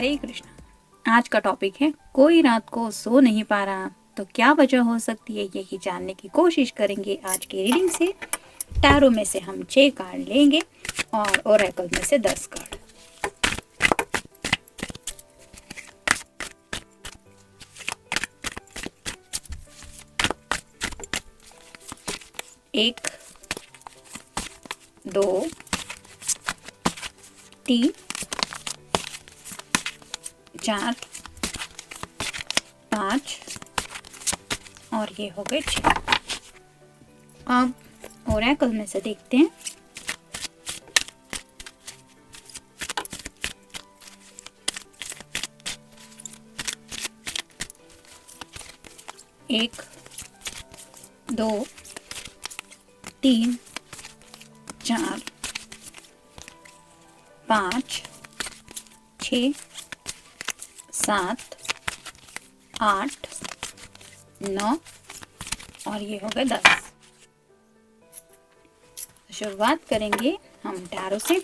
हरे कृष्णा। आज का टॉपिक है कोई रात को सो नहीं पा रहा, तो क्या वजह हो सकती है यही जानने की कोशिश करेंगे आज की रीडिंग से। टैरो में से हम 6 कार्ड लेंगे और ओरेकल में से 10 कार्ड। एक, 2, 3, 4, 5 और ये हो गए 6। अब ओरेकल में से देखते हैं। एक, 2, 3, 4, 5, 6, 7, 8, 9 और ये हो गए 10। शुरुआत करेंगे हम टैरो से।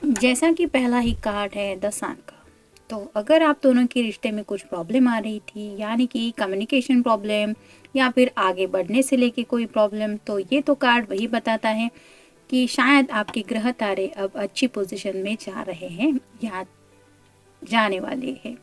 जैसा कि पहला ही कार्ड है 10 आंक का, तो अगर आप दोनों के रिश्ते में कुछ प्रॉब्लम आ रही थी, यानी कि कम्युनिकेशन प्रॉब्लम या फिर आगे बढ़ने से लेके कोई प्रॉब्लम, तो ये तो कार्ड वही बताता है कि शायद आपके ग्रह तारे अब अच्छी पोजीशन में जा रहे हैं या जाने वाले हैं।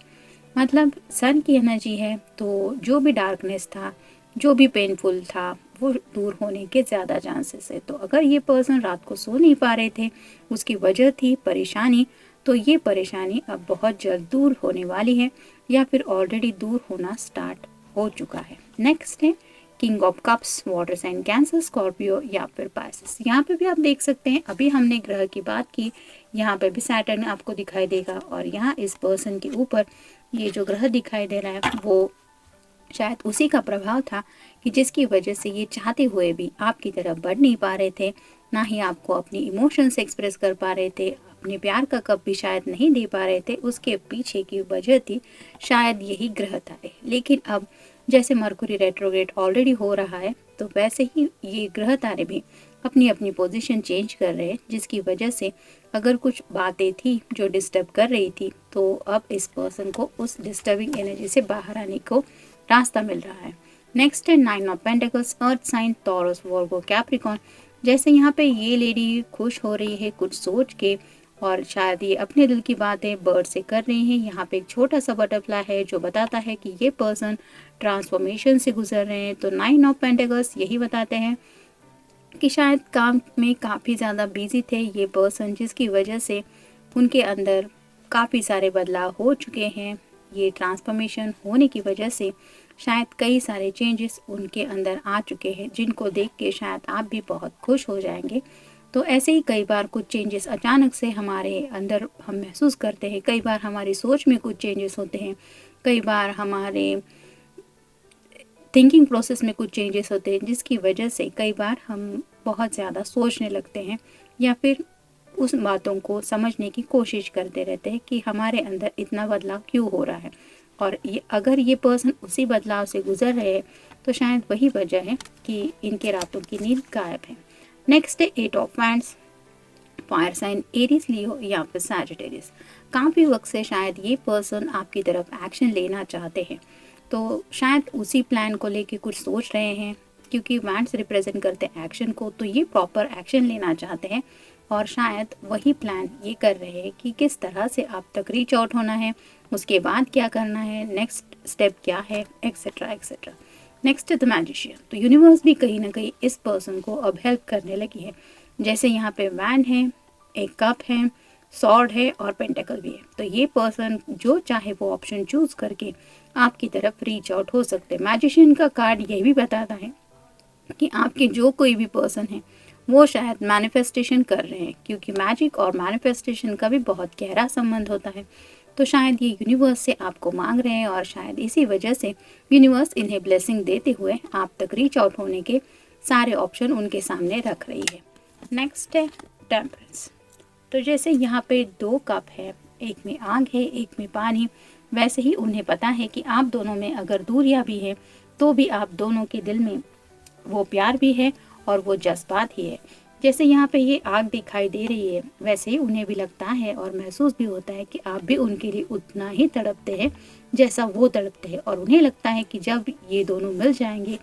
मतलब सन की एनर्जी है, तो जो भी डार्कनेस था, जो भी पेनफुल था, वो दूर होने के ज़्यादा चांसेस है। तो अगर ये पर्सन रात को सो नहीं पा रहे थे, उसकी वजह थी परेशानी, तो ये परेशानी अब बहुत जल्द दूर होने वाली है या फिर ऑलरेडी दूर होना स्टार्ट हो चुका है। नेक्स्ट है king of cups, water sign Cancer, Scorpio या फिर पाइसेस। यहाँ पे भी आप देख सकते हैं, अभी हमने ग्रह की बात की, यहाँ पे भी सैटर्न आपको दिखाई देगा और यहाँ इस पर्सन के ऊपर ये जो ग्रह दिखाई दे रहा है वो शायद उसी का प्रभाव था कि जिसकी वजह से ये चाहते हुए भी आपकी तरफ बढ़ नहीं पा रहे थे, ना ही आपको अपनी इमोशंस एक्सप्रेस कर पा रहे थे, अपने प्यार का कप भी शायद नहीं दे पा रहे थे। उसके पीछे की वजह थी शायद यही ग्रह तारे। लेकिन अब जैसे मरकुरी रेट्रोग्रेड ऑलरेडी हो रहा है, तो वैसे ही ये ग्रह तारे भी अपनी अपनी पोजीशन चेंज कर रहे हैं, जिसकी वजह से अगर कुछ बातें थी जो डिस्टर्ब कर रही थी, तो अब इस पर्सन को उस डिस्टर्बिंग एनर्जी से बाहर आने को रास्ता मिल रहा है। नेक्स्ट है 9 of pentacles, earth sign, Taurus, Virgo, Capricorn. जैसे यहाँ पे ये लेडी खुश हो रही है कुछ सोच के, और शायद ये अपने दिल की बातें बर्ड से कर रही हैं। यहाँ पे एक छोटा सा बटरफ्लाई है जो बताता है कि ये पर्सन ट्रांसफॉर्मेशन से गुजर रहे हैं। तो 9 ऑफ पेंटिकल्स यही बताते हैं कि शायद काम में काफ़ी ज़्यादा बिजी थे ये पर्सन, जिसकी वजह से उनके अंदर काफ़ी सारे बदलाव हो चुके हैं। ये ट्रांसफॉर्मेशन होने की वजह से शायद कई सारे चेंजेस उनके अंदर आ चुके हैं, जिनको देख के शायद आप भी बहुत खुश हो जाएंगे। तो ऐसे ही कई बार कुछ चेंजेस अचानक से हमारे अंदर हम महसूस करते हैं, कई बार हमारी सोच में कुछ चेंजेस होते हैं, कई बार हमारे थिंकिंग प्रोसेस में कुछ चेंजेस होते हैं, जिसकी वजह से कई बार हम बहुत ज़्यादा सोचने लगते हैं या फिर उस बातों को समझने की कोशिश करते रहते हैं कि हमारे अंदर इतना बदलाव क्यों हो रहा है। और ये अगर ये पर्सन उसी बदलाव से गुजर रहे हैं, तो शायद वही वजह है कि इनके रातों की नींद गायब है। नेक्स्ट है 8 of wands, fire sign, Aries, Leo या फिर सैजिटेरियस। काफ़ी वक्त से शायद ये पर्सन आपकी तरफ एक्शन लेना चाहते हैं, तो शायद उसी प्लान को लेके कुछ सोच रहे हैं, क्योंकि वांड्स रिप्रेजेंट करते हैं एक्शन को, तो ये प्रॉपर एक्शन लेना चाहते हैं और शायद वही प्लान ये कर रहे हैं कि किस तरह से आप तक रीच आउट होना है, उसके बाद क्या करना है, नेक्स्ट स्टेप क्या है, एक्सेट्रा एक्सेट्रा। नेक्स्ट है द मैजिशियन। तो यूनिवर्स भी कहीं ना कहीं इस पर्सन को अब हेल्प करने लगी है। जैसे यहाँ पे वैंड है, एक कप है, सॉर्ड है और पेंटेकल भी है। तो ये पर्सन जो चाहे वो ऑप्शन चूज करके आपकी तरफ रीच आउट हो सकते हैं। मैजिशियन का कार्ड यही भी बताता है कि आपके जो कोई भी पर्सन है वो शायद मैनिफेस्टेशन कर रहे हैं, क्योंकि मैजिक और मैनिफेस्टेशन का भी बहुत गहरा संबंध होता है। तो शायद ये यूनिवर्स से आपको मांग रहे हैं और शायद इसी वजह से यूनिवर्स इन्हें ब्लेसिंग देते हुए आप तक रीच आउट होने के सारे ऑप्शन उनके सामने रख रही है। नेक्स्ट है टेम्परेंस। तो जैसे यहाँ पे 2 कप है, एक में आग है, एक में पानी, वैसे ही उन्हें पता है कि आप दोनों में अगर दूरियां भी है, तो भी आप दोनों के दिल में वो प्यार भी है और वो जज्बात ही है। जैसे यहाँ पे ये आग दिखाई दे रही है, वैसे ही उन्हें भी लगता है और महसूस भी होता है कि आप भी उनके लिए उतना ही तड़पते हैं जैसा वो तड़पते हैं। और उन्हें लगता है कि जब ये दोनों मिल जाएंगे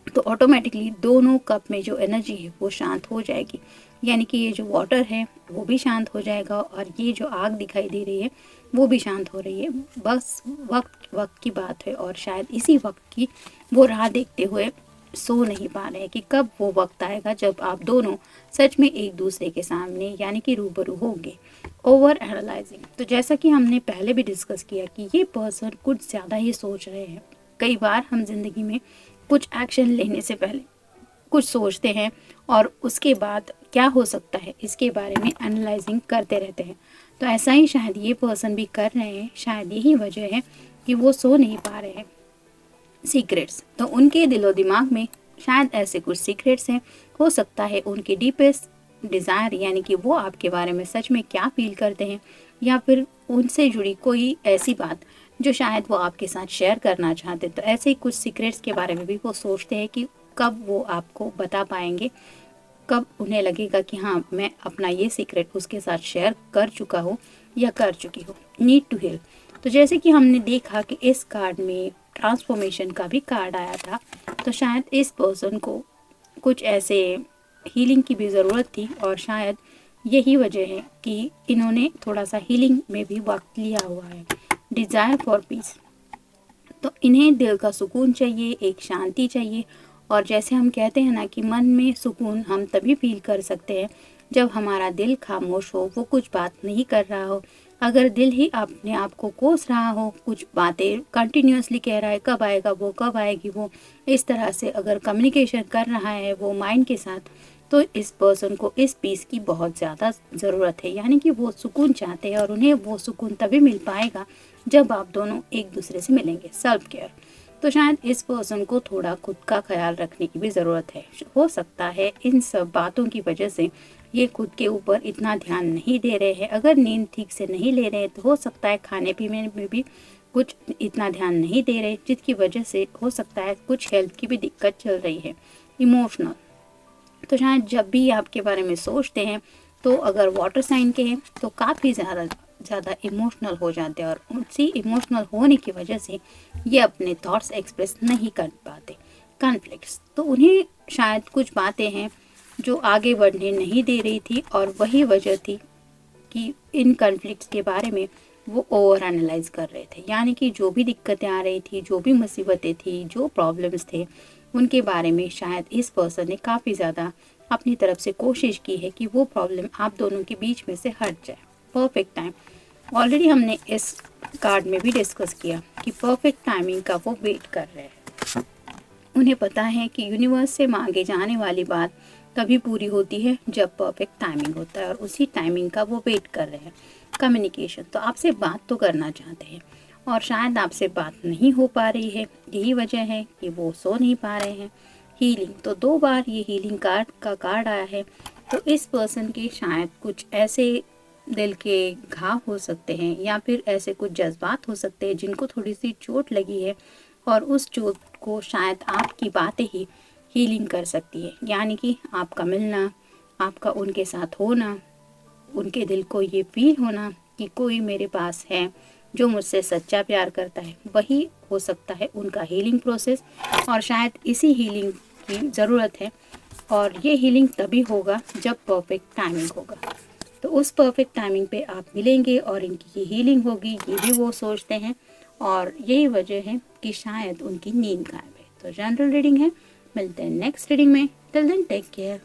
तो ऑटोमेटिकली दोनों कप में जो एनर्जी है वो शांत हो जाएगी, यानी कि ये जो वाटर है वो भी शांत हो जाएगा और ये जो आग दिखाई दे रही है वो भी शांत हो रही है। बस वक्त की बात है और शायद इसी वक्त की वो राह देखते हुए सो नहीं पा रहे हैं कि कब वो वक्त आएगा जब आप दोनों सच में एक दूसरे के सामने यानी कि रूबरू होंगे। ओवर एनालाइजिंग, तो जैसा कि हमने पहले भी डिस्कस किया कि ये पर्सन कुछ ज़्यादा ही सोच रहे हैं। कई बार हम जिंदगी में कुछ एक्शन लेने से पहले कुछ सोचते हैं और उसके बाद क्या हो सकता है इसके बारे में एनालाइजिंग करते रहते हैं। तो ऐसा ही शायद ये पर्सन भी कर रहे हैं। शायद यही वजह है कि वो सो नहीं पा रहे हैं। सीक्रेट्स, तो उनके दिलो दिमाग में शायद ऐसे कुछ सीक्रेट्स हैं। हो सकता है उनके डीपेस्ट डिज़ायर, यानी कि वो आपके बारे में सच में क्या फील करते हैं, या फिर उनसे जुड़ी कोई ऐसी बात जो शायद वो आपके साथ शेयर करना चाहते। तो ऐसे ही कुछ सीक्रेट्स के बारे में भी वो सोचते हैं कि कब वो आपको बता पाएंगे, कब उन्हें लगेगा कि हाँ मैं अपना ये सीक्रेट उसके साथ शेयर कर चुका हूँ या कर चुकी हूँ। नीड टू हील, तो जैसे कि हमने देखा कि इस कार्ड में ट्रांसफॉर्मेशन का भी कार्ड आया था, तो शायद इस पर्सन को कुछ ऐसे हीलिंग की भी ज़रूरत थी और शायद यही वजह है कि इन्होंने थोड़ा सा हीलिंग में भी वक्त लिया हुआ है। डिज़ायर फॉर पीस, तो इन्हें दिल का सुकून चाहिए, एक शांति चाहिए। और जैसे हम कहते हैं ना कि मन में सुकून हम तभी फील कर सकते हैं जब हमारा दिल खामोश हो, वो कुछ बात नहीं कर रहा हो। अगर दिल ही अपने आप को कोस रहा हो, कुछ बातें कंटिन्यूअसली कह रहा है कब आएगा वो, कब आएगी वो, इस तरह से अगर कम्युनिकेशन कर रहा है वो माइंड के साथ, तो इस पर्सन को इस पीस की बहुत ज़्यादा ज़रूरत है। यानी कि वो सुकून चाहते हैं और उन्हें वो सुकून तभी मिल पाएगा जब आप दोनों एक दूसरे से मिलेंगे। सेल्फ केयर, तो शायद इस पर्सन को थोड़ा खुद का ख्याल रखने की भी ज़रूरत है। हो सकता है इन सब बातों की वजह से ये खुद के ऊपर इतना ध्यान नहीं दे रहे हैं। अगर नींद ठीक से नहीं ले रहे हैं तो हो सकता है खाने पीने में भी कुछ इतना ध्यान नहीं दे रहे, जिसकी वजह से हो सकता है कुछ हेल्थ की भी दिक्कत चल रही है। इमोशनल, तो शायद जब भी आपके बारे में सोचते हैं तो अगर वाटर साइन के हैं तो काफ़ी ज़्यादा इमोशनल हो जाते हैं और उसी इमोशनल होने की वजह से ये अपने थॉट्स एक्सप्रेस नहीं कर पाते। कॉन्फ्लिक्ट्स, तो उन्हें शायद कुछ बातें हैं जो आगे बढ़ने नहीं दे रही थी और वही वजह थी कि इन कॉन्फ्लिक्ट्स के बारे में वो ओवर एनालाइज कर रहे थे। यानी कि जो भी दिक्कतें आ रही थी, जो भी मुसीबतें थी, जो प्रॉब्लम्स थे, उनके बारे में शायद इस पर्सन ने काफ़ी ज़्यादा अपनी तरफ से कोशिश की है कि वो प्रॉब्लम आप दोनों के बीच में से हट जाए। परफेक्ट टाइम, ऑलरेडी हमने इस कार्ड में भी डिस्कस किया कि परफेक्ट टाइमिंग का वो वेट कर रहे हैं। उन्हें पता है कि यूनिवर्स से मांगे जाने वाली बात तभी पूरी होती है जब परफेक्ट टाइमिंग होता है और उसी टाइमिंग का वो वेट कर रहे हैं। कम्युनिकेशन, तो आपसे बात तो करना चाहते हैं और शायद आपसे बात नहीं हो पा रही है, यही वजह है कि वो सो नहीं पा रहे हैं। हीलिंग, तो 2 बार ये हीलिंग कार्ड आया है। तो इस पर्सन के शायद कुछ ऐसे दिल के घाव हो सकते हैं या फिर ऐसे कुछ जज्बात हो सकते हैं जिनको थोड़ी सी चोट लगी है और उस चोट को शायद आपकी बातें ही हीलिंग कर सकती है। यानी कि आपका मिलना, आपका उनके साथ होना, उनके दिल को ये फील होना कि कोई मेरे पास है जो मुझसे सच्चा प्यार करता है, वही हो सकता है उनका हीलिंग प्रोसेस। और शायद इसी हीलिंग की ज़रूरत है और ये हीलिंग तभी होगा जब परफेक्ट टाइमिंग होगा। तो उस परफेक्ट टाइमिंग पे आप मिलेंगे और इनकी ये हीलिंग होगी, ये भी वो सोचते हैं और यही वजह है कि शायद उनकी नींद गायब है। तो जनरल रीडिंग है, मिलते हैं नेक्स्ट रीडिंग में। Till then take care.